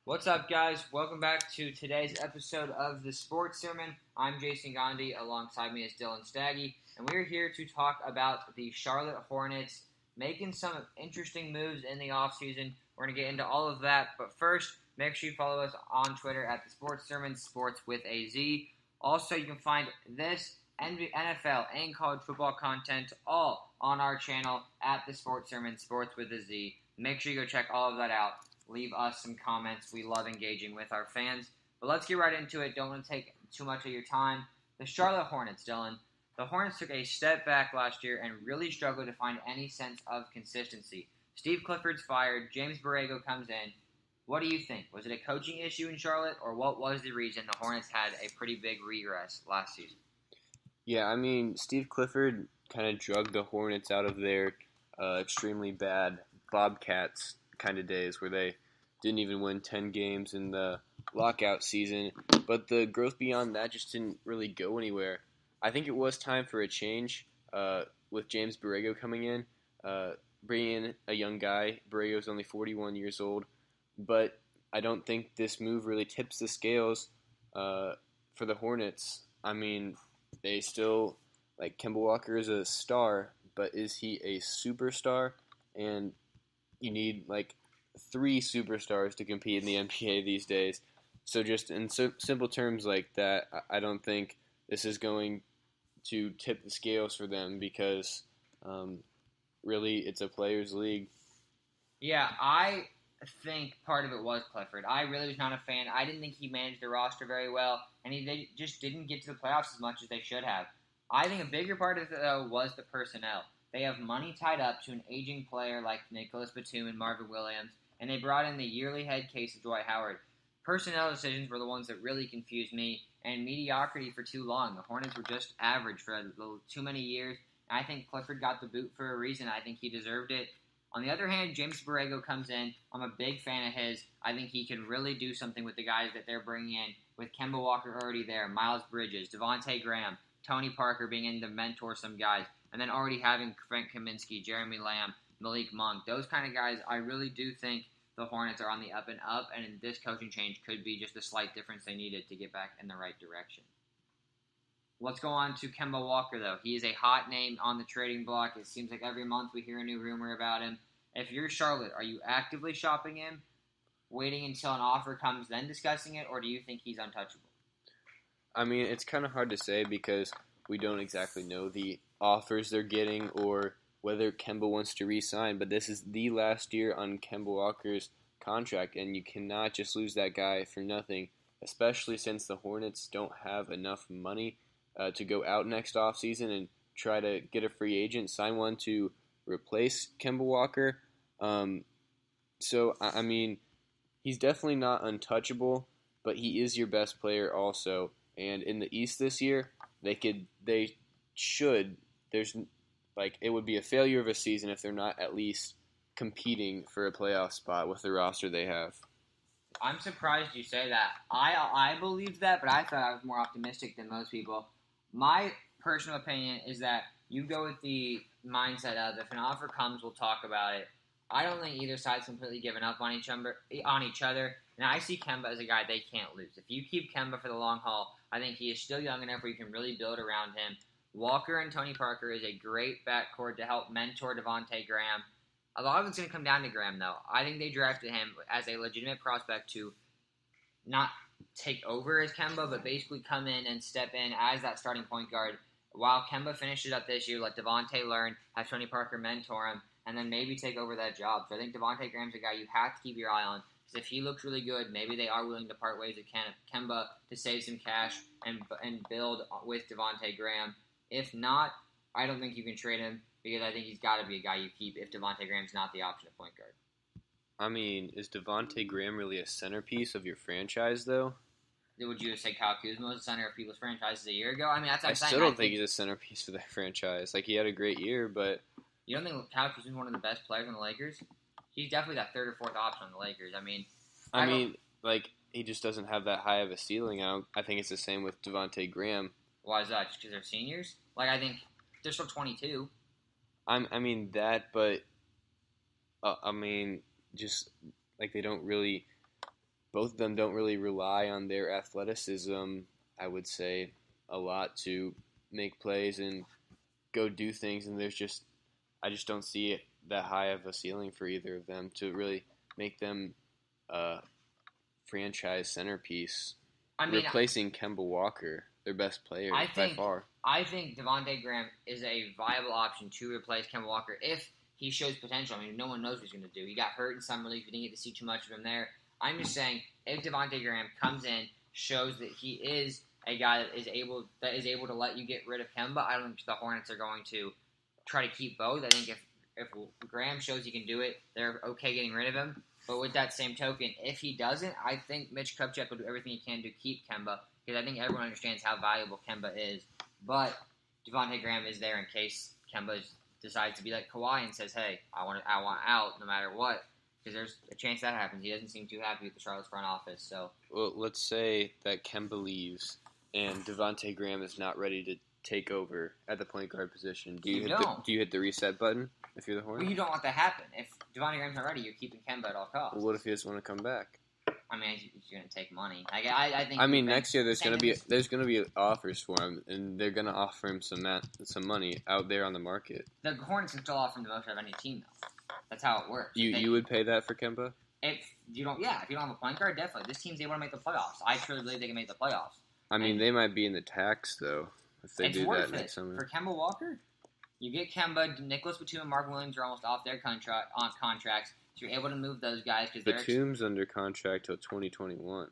What's up, guys? Welcome back to today's episode of the Sports Sermon. I'm Jason Gandhi. Alongside me is Dylan Staggy, and we're here to talk about the Charlotte Hornets making some interesting moves in the offseason. We're going to get into all of that, but first, make sure you follow us on Twitter at the Sports Sermon, sports with a Z. Also, you can find this NFL and college football content all on our channel at the Sports Sermon, sports with a Z. Make sure you go check all of that out. Leave us some comments. We love engaging with our fans. But let's get right into it. Don't want to take too much of your time. The Charlotte Hornets, Dylan. The Hornets took a step back last year and really struggled to find any sense of consistency. Steve Clifford's fired. James Borrego comes in. What do you think? Was it a coaching issue in Charlotte, or what was the reason the Hornets had a pretty big regress last season? Yeah, Steve Clifford kind of drugged the Hornets out of their extremely bad Bobcats kind of days where they didn't even win 10 games in the lockout season. But the growth beyond that just didn't really go anywhere. I think it was time for a change with James Borrego coming in, bringing in a young guy. Borrego's only 41 years old. But I don't think this move really tips the scales for the Hornets. They still, Kemba Walker is a star, but is he a superstar? And you need, 3 superstars to compete in the NBA these days. So just in simple terms like that, I don't think this is going to tip the scales for them because really it's a players' league. Yeah, I think part of it was Clifford. I really was not a fan. I didn't think he managed the roster very well, and they just didn't get to the playoffs as much as they should have. I think a bigger part of it, though, was the personnel. They have money tied up to an aging player like Nicholas Batum and Marvin Williams, and they brought in the yearly head case of Dwight Howard. Personnel decisions were the ones that really confused me, and mediocrity for too long. The Hornets were just average for too many years, and I think Clifford got the boot for a reason. I think he deserved it. On the other hand, James Borrego comes in. I'm a big fan of his. I think he can really do something with the guys that they're bringing in, with Kemba Walker already there, Miles Bridges, Devontae Graham, Tony Parker being in to mentor some guys, and then already having Frank Kaminsky, Jeremy Lamb, Malik Monk. Those kind of guys, I really do think the Hornets are on the up and up, and this coaching change could be just a slight difference they needed to get back in the right direction. Let's go on to Kemba Walker, though. He is a hot name on the trading block. It seems like every month we hear a new rumor about him. If you're Charlotte, are you actively shopping him, waiting until an offer comes, then discussing it, or do you think he's untouchable? It's kind of hard to say because we don't exactly know the offers they're getting or whether Kemba wants to re-sign, but this is the last year on Kemba Walker's contract, and you cannot just lose that guy for nothing, especially since the Hornets don't have enough money to go out next offseason and try to get a free agent, sign one to replace Kemba Walker. He's definitely not untouchable, but he is your best player also. And in the East this year, it would be a failure of a season if they're not at least competing for a playoff spot with the roster they have. I'm surprised you say that. I believed that, but I thought I was more optimistic than most people. My personal opinion is that you go with the mindset of if an offer comes, we'll talk about it. I don't think either side's completely given up on each other, and I see Kemba as a guy they can't lose. If you keep Kemba for the long haul, I think he is still young enough where you can really build around him. Walker and Tony Parker is a great backcourt to help mentor Devontae Graham. A lot of it's going to come down to Graham, though. I think they drafted him as a legitimate prospect to not take over as Kemba, but basically come in and step in as that starting point guard. While Kemba finishes up this year, let Devontae learn, have Tony Parker mentor him, and then maybe take over that job. So I think Devontae Graham's a guy you have to keep your eye on. Because if he looks really good, maybe they are willing to part ways with Kemba to save some cash and build with Devontae Graham. If not, I don't think you can trade him because I think he's got to be a guy you keep if Devontae Graham's not the option at point guard. Is Devontae Graham really a centerpiece of your franchise, though? Would you say Kyle Kuzma was the center of people's franchises a year ago? That's what I'm saying. I still don't think he's a centerpiece for their franchise. He had a great year, but... You don't think Kyle Kuzma is one of the best players on the Lakers? He's definitely that third or fourth option on the Lakers. He just doesn't have that high of a ceiling. I think it's the same with Devontae Graham. Why is that? Just because they're seniors? I think they're still 22. Just they don't really both of them don't really rely on their athleticism, I would say, a lot to make plays and go do things. And I just don't see it that high of a ceiling for either of them to really make them a franchise centerpiece. I mean, replacing Kemba Walker, their best player by far. I think Devontae Graham is a viable option to replace Kemba Walker if he shows potential. I mean, no one knows what he's going to do. He got hurt in summer league. We didn't get to see too much of him there. I'm just saying, if Devontae Graham comes in, shows that he is a guy that is able to let you get rid of Kemba, I don't think the Hornets are going to try to keep both. I think if Graham shows he can do it, they're okay getting rid of him. But with that same token, if he doesn't, I think Mitch Kupchak will do everything he can to keep Kemba, because I think everyone understands how valuable Kemba is. But Devontae Graham is there in case Kemba decides to be like Kawhi and says, "Hey, I want out no matter what," because there's a chance that happens. He doesn't seem too happy with the Charlotte's front office. So, well, let's say that Kemba leaves and Devontae Graham is not ready to take over at the point guard position. Do you hit the reset button if you're the Hornets? Well, you don't want that to happen. If Devontae Graham's not ready, you're keeping Kemba at all costs. Well, what if he doesn't want to come back? I mean, he's going to take money. I think. I mean, next year there's going to be offers for him, and they're going to offer him some money out there on the market. The Hornets can still offer him the most out of any team, though. That's how it works. You would pay that for Kemba? If you don't have a point guard, definitely. This team's able to make the playoffs. I truly believe they can make the playoffs. I mean, they might be in the tax though if they do that next summer. For Kemba Walker, you get Kemba, Nicholas Batum, and Marvin Williams are almost off their contracts. So you're able to move those guys because Batum's under contract till 2021.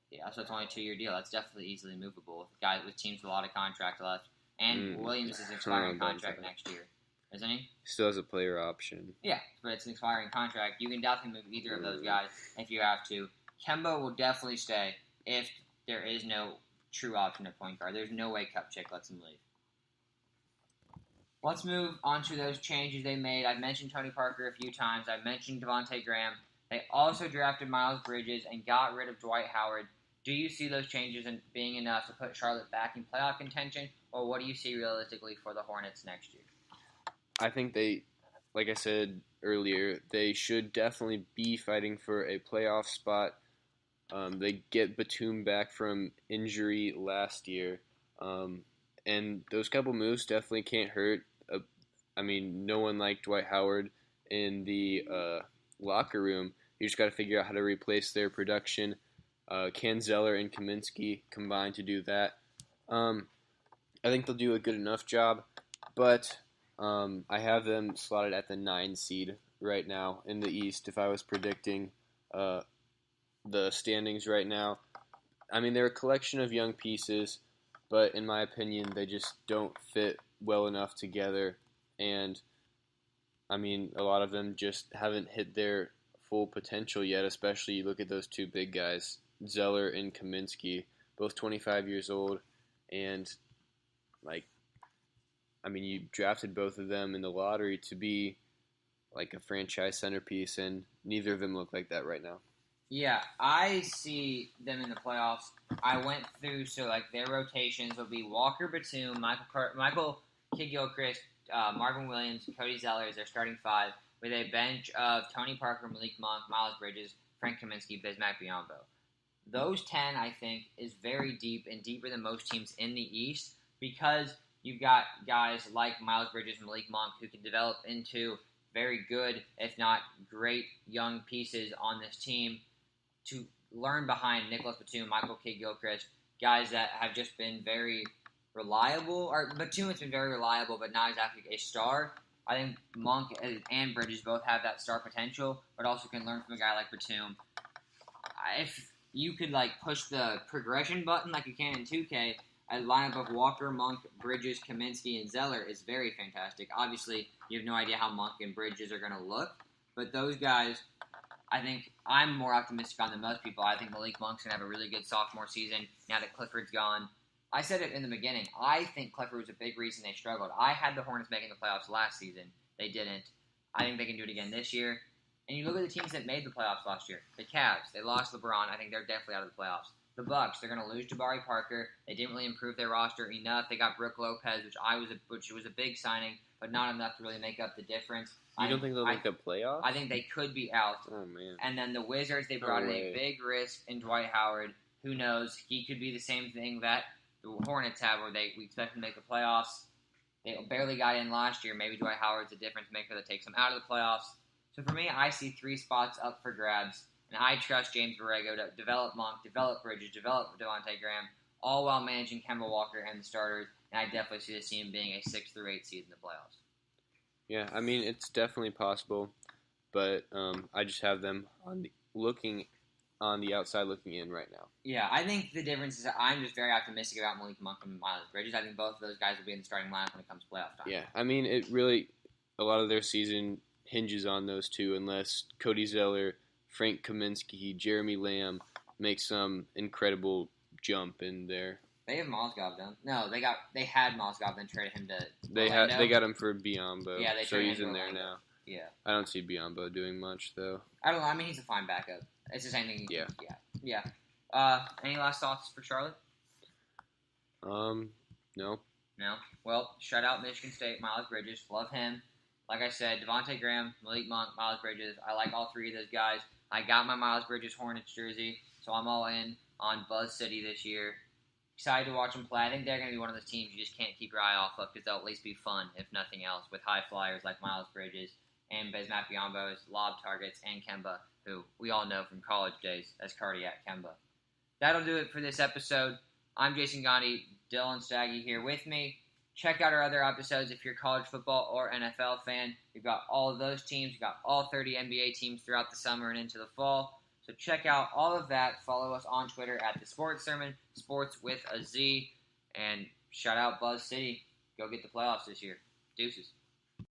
Yeah, so it's only a 2-year deal. That's definitely easily movable with teams with a lot of contract left. And Williams is expiring contract next year, isn't he? Still has a player option. Yeah, but it's an expiring contract. You can definitely move either of those guys if you have to. Kemba will definitely stay if there is no true option at point guard. There's no way Kupchak lets him leave. Let's move on to those changes they made. I've mentioned Tony Parker a few times. I've mentioned Devontae Graham. They also drafted Miles Bridges and got rid of Dwight Howard. Do you see those changes being enough to put Charlotte back in playoff contention, or what do you see realistically for the Hornets next year? I think they, like I said earlier, they should definitely be fighting for a playoff spot. They get Batum back from injury last year, and those couple moves definitely can't hurt. I mean, no one liked Dwight Howard in the locker room. You just got to figure out how to replace their production. Can Zeller and Kaminsky combine to do that? I think they'll do a good enough job, but I have them slotted at the 9 seed right now in the East if I was predicting the standings right now. I mean, they're a collection of young pieces, but in my opinion, they just don't fit well enough together. And, I mean, a lot of them just haven't hit their full potential yet, especially you look at those two big guys, Zeller and Kaminsky, both 25 years old. And, you drafted both of them in the lottery to be, like, a franchise centerpiece, and neither of them look like that right now. Yeah, I see them in the playoffs. I went through, their rotations will be Walker, Batum, Michael Kidd-Gilchrist, Marvin Williams, and Cody Zeller as their starting 5, with a bench of Tony Parker, Malik Monk, Miles Bridges, Frank Kaminsky, Bismack Biyombo. Those 10, I think, is very deep and deeper than most teams in the East because you've got guys like Miles Bridges and Malik Monk who can develop into very good, if not great, young pieces on this team to learn behind Nicholas Batum, Michael Kidd-Gilchrist, guys that have just been very reliable. Or Batum has been very reliable, but not exactly a star. I think Monk and Bridges both have that star potential, but also can learn from a guy like Batum. If you could push the progression button like you can in 2K, a lineup of Walker, Monk, Bridges, Kaminsky, and Zeller is very fantastic. Obviously, you have no idea how Monk and Bridges are going to look, but those guys, I think I'm more optimistic on than most people. I think Malik Monk's going to have a really good sophomore season now that Clifford's gone. I said it in the beginning. I think Clifford was a big reason they struggled. I had the Hornets making the playoffs last season. They didn't. I think they can do it again this year. And you look at the teams that made the playoffs last year. The Cavs, they lost LeBron. I think they're definitely out of the playoffs. The Bucks, they're going to lose Jabari Parker. They didn't really improve their roster enough. They got Brook Lopez, which was a big signing, but not enough to really make up the difference. You don't think they'll make the playoffs? I think they could be out. Oh, man. And then the Wizards, they brought in a big risk in Dwight Howard. Who knows? He could be the same thing that the Hornets have, where we expect them to make the playoffs. They barely got in last year. Maybe Dwight Howard's a difference maker that takes them out of the playoffs. So for me, I see 3 spots up for grabs. And I trust James Borrego to develop Monk, develop Bridges, develop Devontae Graham, all while managing Kemba Walker and the starters. And I definitely see this team being a 6 through 8 seed in the playoffs. Yeah, I mean, it's definitely possible. But I just have them looking on the outside looking in right now. Yeah, I think the difference is that I'm just very optimistic about Malik Monk and Miles Bridges. I think both of those guys will be in the starting lineup when it comes to playoff time. Yeah, I mean, it really, a lot of their season hinges on those two, unless Cody Zeller, Frank Kaminsky, Jeremy Lamb make some incredible jump in there. They have Mozgov done. No, they had Mozgov, then traded him to They got him for Biombo. Yeah, so he's in there now. Yeah. I don't see Biombo doing much, though. I don't know. I mean, he's a fine backup. It's the same thing. Yeah. Any last thoughts for Charlotte? No. No? Well, shout out Michigan State, Miles Bridges. Love him. Like I said, Devontae Graham, Malik Monk, Miles Bridges. I like all 3 of those guys. I got my Miles Bridges Hornets jersey, so I'm all in on Buzz City this year. Excited to watch them play. I think they're going to be one of those teams you just can't keep your eye off of because they'll at least be fun, if nothing else, with high flyers like Miles Bridges and Bismack Biyombo's lob targets, and Kemba, who we all know from college days as Cardiac Kemba. That'll do it for this episode. I'm Jason Gandhi, Dylan Staggy here with me. Check out our other episodes if you're a college football or NFL fan. We've got all of those teams. We've got all 30 NBA teams throughout the summer and into the fall. So check out all of that. Follow us on Twitter at The Sports Sermon, sports with a Z. And shout out Buzz City. Go get the playoffs this year. Deuces.